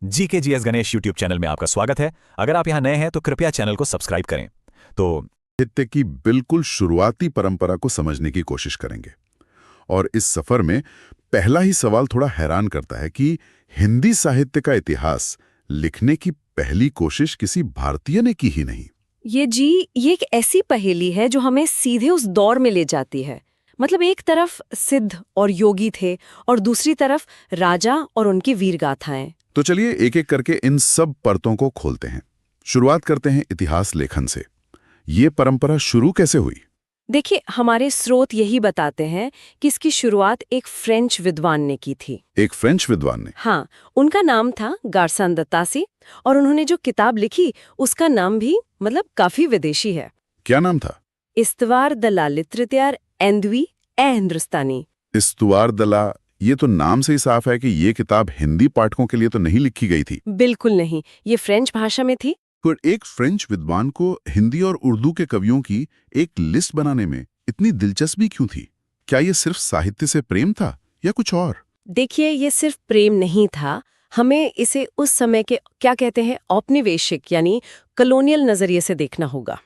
GKGS Ganesh YouTube channel में आपका स्वागत है। अगर आप यहाँ नए हैं तो कृपया चैनल को सब्सक्राइब करें। तो साहित्य की बिल्कुल शुरुआती परंपरा को समझने की कोशिश करेंगे। और इस सफर में पहला ही सवाल थोड़ा हैरान करता है कि हिंदी साहित्य का इतिहास लिखने की पहली कोशिश किसी भारतीय ने की ही नहीं। ये एक ऐसी पहेली है जो हमें सीधे उस दौर में ले जाती है। मतलब एक तरफ सिद्ध और योगी थे और दूसरी तरफ राजा और उनकी वीर गाथाएं। तो चलिए एक एक करके इन सब परतों को खोलते हैं। शुरुआत करते हैं इतिहास लेखन से। ये परंपरा शुरू कैसे हुई? देखिए, हमारे स्रोत यही बताते हैं कि इसकी शुरुआत एक फ्रेंच विद्वान ने की थी। एक फ्रेंच विद्वान ने? हाँ, उनका नाम था गार्सन द तासी और उन्होंने जो किताब लिखी उसका नाम भी मतलब काफी विदेशी है। क्या नाम था? इस्तवार दला लित्रित्यार एंदवी ए हिंदुस्तानी। इस्तवार दला, ये तो नाम से ही साफ है कि ये किताब हिंदी पाठकों के लिए तो नहीं लिखी गई थी। बिल्कुल नहीं, ये फ्रेंच भाषा में थी। पर एक फ्रेंच विद्वान को हिंदी और उर्दू के कवियों की एक लिस्ट बनाने में इतनी दिलचस्पी क्यों थी? क्या ये सिर्फ साहित्य से प्रेम था या कुछ और? देखिए, ये सिर्फ प्रेम नहीं था। हमें इसे उस समय के क्या कहते हैं औपनिवेशिक यानी कॉलोनियल नजरिए से देखना होगा।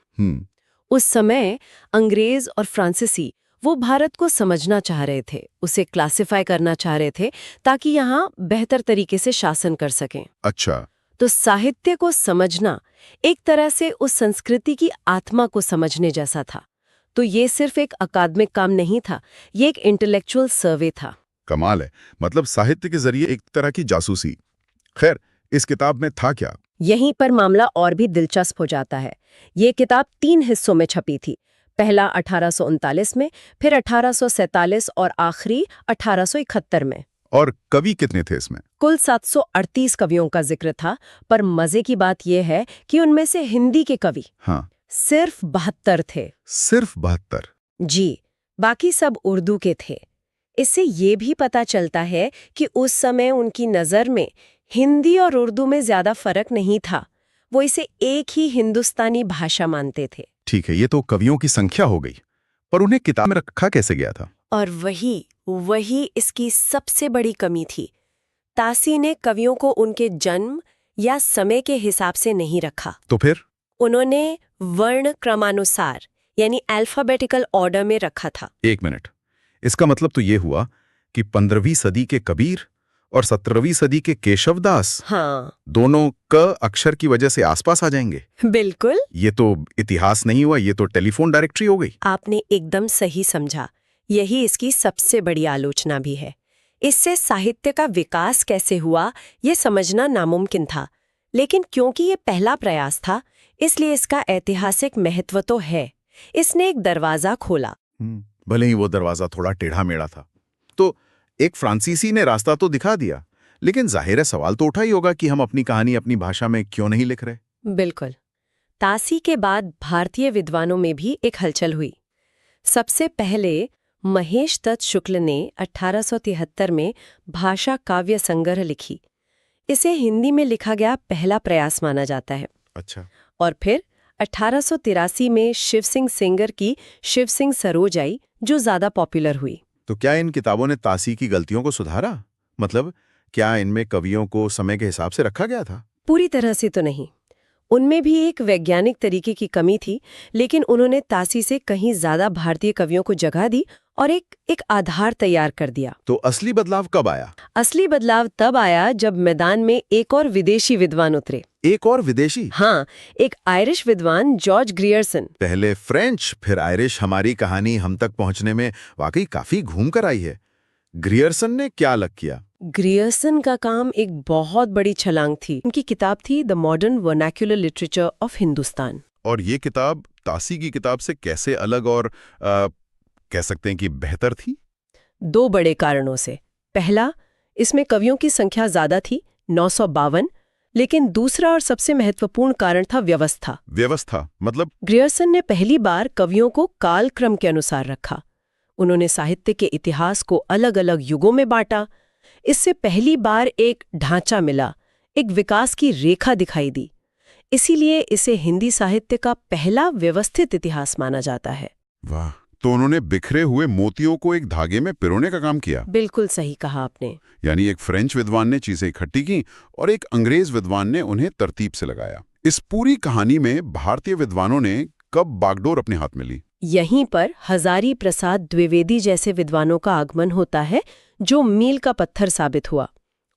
उस समय अंग्रेज और फ्रांसीसी वो भारत को समझना चाह रहे थे, उसे क्लासिफाई करना चाह रहे थे ताकि यहाँ बेहतर तरीके से शासन कर सकें। अच्छा। तो साहित्य को समझना एक तरह से उस संस्कृति की आत्मा को समझने जैसा था। तो ये सिर्फ एक अकादमिक काम नहीं था, ये एक इंटेलेक्चुअल सर्वे था। कमाल है, मतलब साहित्य के जरिए एक तरह की जासूसी। खैर, इस किताब में था क्या? यहीं पर मामला और भी दिलचस्प हो जाता है। ये किताब 3 हिस्सों में छपी थी। पहला 1839 में, फिर 1847 और आखिरी 1871 में। और कवि कितने थे इसमें? कुल 738 कवियों का जिक्र था, पर मजे की बात यह है कि उनमें से हिंदी के कवि सिर्फ 72 थे। सिर्फ 72? जी, बाकी सब उर्दू के थे। इससे ये भी पता चलता है कि उस समय उनकी नज़र में हिंदी और उर्दू में ज्यादा फर्क नहीं था। वो इसे एक ही हिंदुस्तानी भाषा मानते थे। ठीक है, ये तो कवियों की संख्या हो गई, पर उन्हें किताब में रखा कैसे गया था? और वही इसकी सबसे बड़ी कमी थी। तासी ने कवियों को उनके जन्म या समय के हिसाब से नहीं रखा। तो फिर? उन्होंने वर्ण क्रमानुसार यानी अल्फाबेटिकल ऑर्डर में रखा था। एक मिनट, इसका मतलब तो ये हुआ कि 15वीं सदी के कबीर और 17वीं सदी के केशवदास दोनों क अक्षर की वजह से आसपास आ जाएंगे। बिल्कुल। ये तो इतिहास नहीं हुआ, ये तो टेलीफोन डायरेक्टरी हो गई। आपने एकदम सही समझा। यही इसकी सबसे बड़ी आलोचना भी है। इससे साहित्य का विकास कैसे हुआ ये समझना नामुमकिन था, लेकिन क्योंकि ये पहला प्रयास था इसलिए इसका ऐतिहासिक महत्व तो है। इसने एक दरवाजा खोला। भले ही वो दरवाजा थोड़ा टेढ़ा मेढ़ा था। तो एक फ्रांसीसी ने रास्ता तो दिखा दिया, लेकिन जाहिर है सवाल तो उठा ही होगा कि हम अपनी कहानी अपनी भाषा में क्यों नहीं लिख रहे। बिल्कुल। तासी के बाद भारतीय विद्वानों में भी एक हलचल हुई। सबसे पहले महेश दत्त शुक्ल ने 1873 में भाषा काव्य संग्रह लिखी। इसे हिंदी में लिखा गया पहला प्रयास माना जाता है। अच्छा। और फिर 1883 में शिव सिंह सेंगर की शिव सिंह सरोज आई, जो ज्यादा पॉपुलर हुई। तो क्या इन किताबों ने तासी की गलतियों को सुधारा? मतलब क्या इनमें कवियों को समय के हिसाब से रखा गया था? पूरी तरह से तो नहीं। उनमें भी एक वैज्ञानिक तरीके की कमी थी, लेकिन उन्होंने तासी से कहीं ज्यादा भारतीय कवियों को जगह दी और एक आधार तैयार कर दिया। तो असली बदलाव कब आया? असली बदलाव तब आया जब मैदान में एक और विदेशी विद्वान उतरे। एक और विदेशी? हाँ, एक आयरिश विद्वान जॉर्ज ग्रियर्सन। पहले फ्रेंच फिर आयरिश। हमारी कहानी हम तक पहुंचने में वाकई काफी घूम कर आई है। ग्रियर्सन ने क्या अलग किया? ग्रियर्सन का काम एक बहुत बड़ी छलांग थी। उनकी किताब थी the modern vernacular literature of Hindustan. और ये किताब तासी की किताब से कैसे अलग और कह सकते हैं कि बेहतर थी? 2 बड़े कारणों से। पहला, इसमें कवियों की संख्या ज्यादा थी, 952। लेकिन दूसरा और सबसे महत्वपूर्ण कारण था व्यवस्था। व्यवस्था मतलब? ग्रियर्सन ने पहली बार कवियों को कालक्रम के अनुसार रखा। उन्होंने साहित्य के इतिहास को अलग अलग युगों में बांटा। इससे पहली बार एक ढांचा मिला, एक विकास की रेखा दिखाई दी। इसीलिए इसे हिंदी साहित्य का पहला व्यवस्थित इतिहास माना जाता है। वाह, तो उन्होंने बिखरे हुए मोतियों को एक धागे में पिरोने का काम किया। बिल्कुल सही कहा आपने। यानी एक फ्रेंच विद्वान ने चीजें इकट्ठी की और एक अंग्रेज विद्वान ने उन्हें तरतीब से लगाया। इस पूरी कहानी में भारतीय विद्वानों ने कब बागडोर अपने हाथ में ली? यहीं पर हजारी प्रसाद द्विवेदी जैसे विद्वानों का आगमन होता है, जो मील का पत्थर साबित हुआ।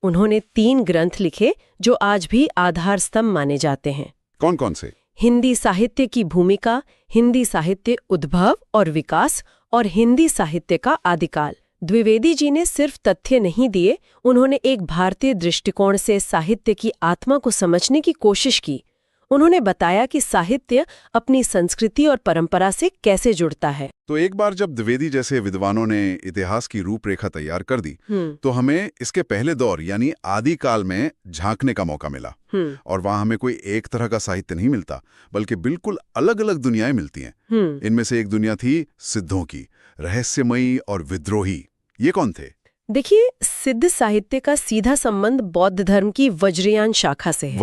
उन्होंने 3 ग्रंथ लिखे जो आज भी आधार स्तंभ माने जाते हैं। कौन कौन से? हिंदी साहित्य की भूमिका, हिंदी साहित्य उद्भव और विकास और हिंदी साहित्य का आदिकाल। द्विवेदी जी ने सिर्फ तथ्य नहीं दिए, उन्होंने एक भारतीय दृष्टिकोण से साहित्य की आत्मा को समझने की कोशिश की। उन्होंने बताया कि साहित्य अपनी संस्कृति और परंपरा से कैसे जुड़ता है। तो एक बार जब द्विवेदी जैसे विद्वानों ने इतिहास की रूपरेखा तैयार कर दी, तो हमें इसके पहले दौर यानी आदिकाल में झांकने का मौका मिला। और वहां हमें कोई एक तरह का साहित्य नहीं मिलता, बल्कि बिल्कुल अलग अलग दुनियाएं मिलती हैं। इनमें से एक दुनिया थी सिद्धों की, रहस्यमयी और विद्रोही। ये कौन थे? देखिए, सिद्ध साहित्य का सीधा संबंध बौद्ध धर्म की वज्रयान शाखा से है।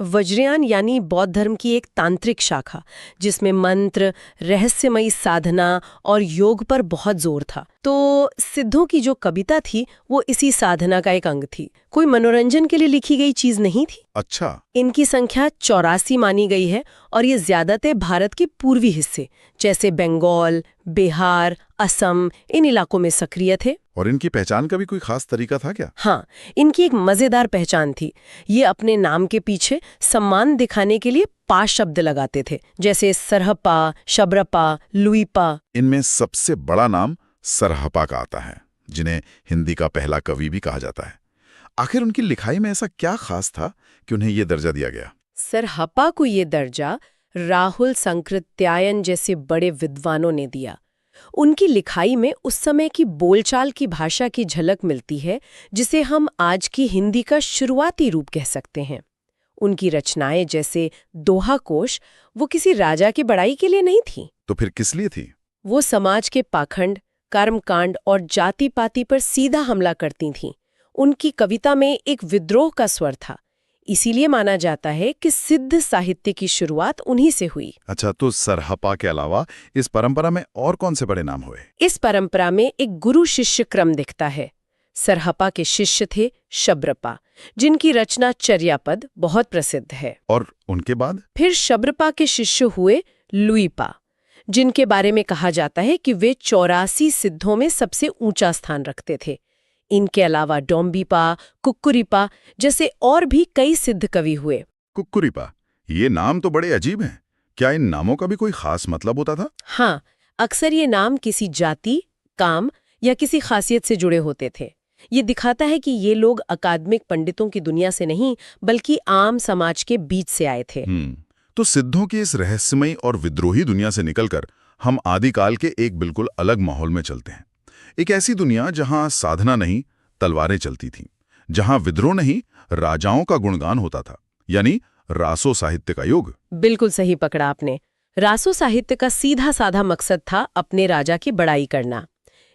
वज्रयान यानी बौद्ध धर्म की एक तांत्रिक शाखा, जिसमें मंत्र, रहस्यमयी साधना और योग पर बहुत जोर था। तो सिद्धों की जो कविता थी वो इसी साधना का एक अंग थी, कोई मनोरंजन के लिए लिखी गई चीज नहीं थी। अच्छा। इनकी संख्या 84 मानी गई है और ये ज्यादातर भारत के पूर्वी हिस्से जैसे बंगाल, बिहार, असम, इन इलाकों में सक्रिय थे। और इनकी पहचान का भी कोई खास तरीका था क्या? हाँ, इनकी एक मजेदार पहचान थी। ये अपने नाम के पीछे सम्मान दिखाने के लिए पा शब्द लगाते थे, जैसे सरहपा, शबरपा, लुईपा। इनमें सबसे बड़ा नाम सरहपा का आता है, जिन्हें हिंदी का पहला कवि भी कहा जाता है। आखिर उनकी लिखाई में ऐसा क्या खास था कि उन्हें ये दर्जा दिया गया? सरहपा को ये दर्जा राहुल संकृत्यायन जैसे बड़े विद्वानों ने दिया। उनकी लिखाई में उस समय की बोलचाल की भाषा की झलक मिलती है, जिसे हम आज की हिंदी का शुरुआती रूप कह सकते हैं। उनकी रचनाएं जैसे दोहा कोश, वो किसी राजा की बड़ाई के लिए नहीं थी। तो फिर किस लिए थी? वो समाज के पाखंड, कर्मकांड और जाति पाति पर सीधा हमला करती थीं। उनकी कविता में एक विद्रोह का स्वर था। इसीलिए माना जाता है कि सिद्ध साहित्य की शुरुआत उन्हीं से हुई। अच्छा, तो सरहपा के अलावा इस परंपरा में और कौन से बड़े नाम हुए? इस परंपरा में एक गुरु शिष्य क्रम दिखता है। सरहपा के शिष्य थे शबरपा, जिनकी रचना चर्यापद बहुत प्रसिद्ध है। और उनके बाद? फिर शबरपा के शिष्य हुए लुईपा, जिनके बारे में कहा जाता है कि वे 84 सिद्धों में सबसे ऊंचा स्थान रखते थे। इनके अलावा डोम्बीपा, कुक्कुरीपा जैसे और भी कई सिद्ध कवि हुए। कुक्कुरीपा, ये नाम तो बड़े अजीब हैं। क्या इन नामों का भी कोई खास मतलब होता था? हाँ, अक्सर ये नाम किसी जाति, काम या किसी खासियत से जुड़े होते थे। ये दिखाता है कि ये लोग अकादमिक पंडितों की दुनिया से नहीं, बल्कि आम समाज के बीच से आए थे। तो सिद्धों की इस रहस्यमयी और विद्रोही दुनिया से निकलकर हम आदिकाल के एक बिल्कुल अलग माहौल में चलते हैं। एक ऐसी दुनिया जहां साधना नहीं, तलवारें चलती थीं, जहां विद्रोह नहीं, राजाओं का गुणगान होता था, यानी रासो साहित्य का युग। बिल्कुल सही पकड़ा आपने। रासो साहित्य का सीधा साधा मकसद था अपने राजा की बड़ाई करना।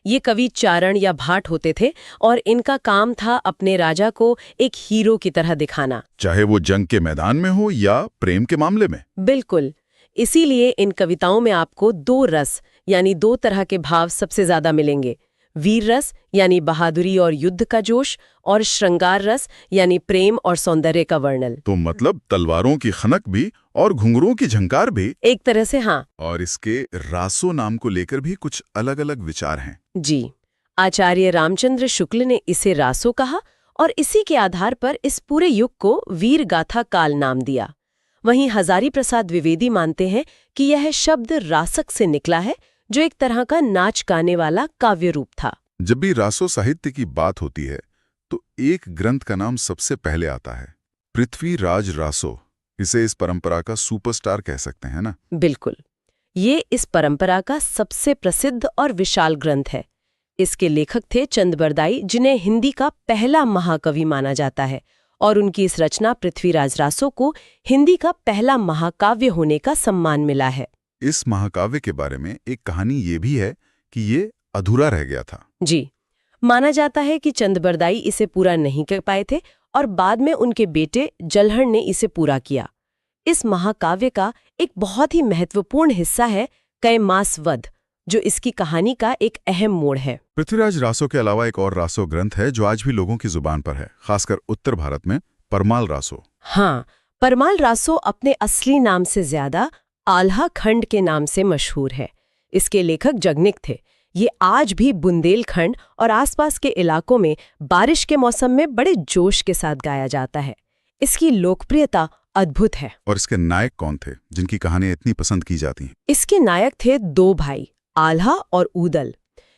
ये कवि चारण या भाट होते थे और इनका काम था अपने राजा को एक हीरो की तरह दिखाना, चाहे वो जंग के मैदान में हो या प्रेम के मामले में। बिल्कुल। इसीलिए इन कविताओं में आपको 2 रस यानी 2 तरह के भाव सबसे ज्यादा मिलेंगे। वीर रस यानी बहादुरी और युद्ध का जोश, और श्रृंगार रस यानी प्रेम और सौंदर्य का वर्णन। तो मतलब तलवारों की खनक भी और घुंघरुओं की झंकार भी। एक तरह से हाँ। और इसके रासो नाम को लेकर भी कुछ अलग अलग विचार हैं। जी, आचार्य रामचंद्र शुक्ल ने इसे रासो कहा और इसी के आधार पर इस पूरे युग को वीर गाथा काल नाम दिया। वहीं हजारी प्रसाद द्विवेदी मानते हैं कि यह शब्द रासक से निकला है, जो एक तरह का नाच गाने वाला काव्य रूप था। जब भी रासो साहित्य की बात होती है तो एक ग्रंथ का नाम सबसे पहले आता है, पृथ्वीराज रासो। इसे इस परंपरा का सुपरस्टार कह सकते हैं ना? बिल्कुल, ये इस परंपरा का सबसे प्रसिद्ध और विशाल ग्रंथ है। इसके लेखक थे चंदबरदाई, जिन्हें हिंदी का पहला महाकवि माना जाता है, और उनकी इस रचना पृथ्वीराज रासो को हिंदी का पहला महाकाव्य होने का सम्मान मिला है। इस महाकाव्य के बारे में एक कहानी ये भी है कि ये अधूरा रह गया था। जी, माना जाता है कि चंदबरदाई इसे पूरा नहीं कर पाए थे और बाद में उनके बेटे जलहड़ ने इसे पूरा किया। इस महाकाव्य का एक बहुत ही महत्वपूर्ण हिस्सा है कैमास वध, जो इसकी कहानी का एक अहम मोड़ है। पृथ्वीराज रासो के अलावा एक और रासो ग्रंथ है जो आज भी लोगों की जुबान पर है, खासकर उत्तर भारत में, परमाल रासो। हाँ, परमाल रासो अपने असली नाम से ज्यादा आल्हा खंड के नाम से मशहूर है। इसके लेखक जगनिक थे। ये आज भी बुंदेलखंड और आसपास के इलाकों में बारिश के मौसम में बड़े जोश के साथ गाया जाता है। इसकी लोकप्रियता अद्भुत है। और इसके नायक कौन थे जिनकी कहानियां इतनी पसंद की जाती हैं? इसके नायक थे 2 भाई, आल्हा और ऊदल।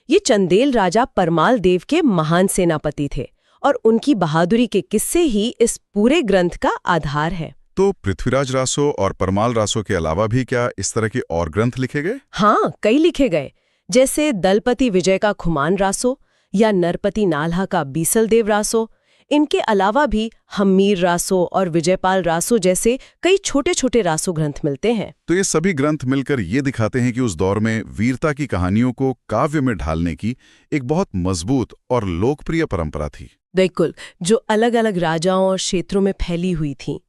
ये चंदेल राजा परमाल देव के महान सेनापति थे और उनकी बहादुरी के किस्से ही इस पूरे ग्रंथ का आधार है। तो पृथ्वीराज रासो और परमाल रासो के अलावा भी क्या इस तरह के और ग्रंथ लिखे गए? हाँ, कई लिखे गए, जैसे दलपति विजय का खुमान रासो या नरपति नाल्हा का बीसलदेव रासो। इनके अलावा भी हम्मीर रासो और विजयपाल रासो जैसे कई छोटे छोटे रासो ग्रंथ मिलते हैं। तो ये सभी ग्रंथ मिलकर ये दिखाते हैं कि उस दौर में वीरता की कहानियों को काव्य में ढालने की एक बहुत मजबूत और लोकप्रिय परंपरा थी। बिल्कुल, जो अलग अलग राजाओं और क्षेत्रों में फैली हुई थी।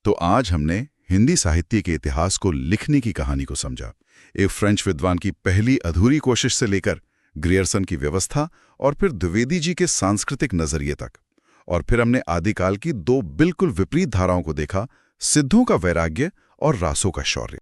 तो आज हमने हिंदी साहित्य के इतिहास को लिखने की कहानी को समझा, एक फ्रेंच विद्वान की पहली अधूरी कोशिश से लेकर ग्रियर्सन की व्यवस्था और फिर द्विवेदी जी के सांस्कृतिक नजरिए तक। और फिर हमने आदिकाल की 2 बिल्कुल विपरीत धाराओं को देखा, सिद्धों का वैराग्य और रासों का शौर्य।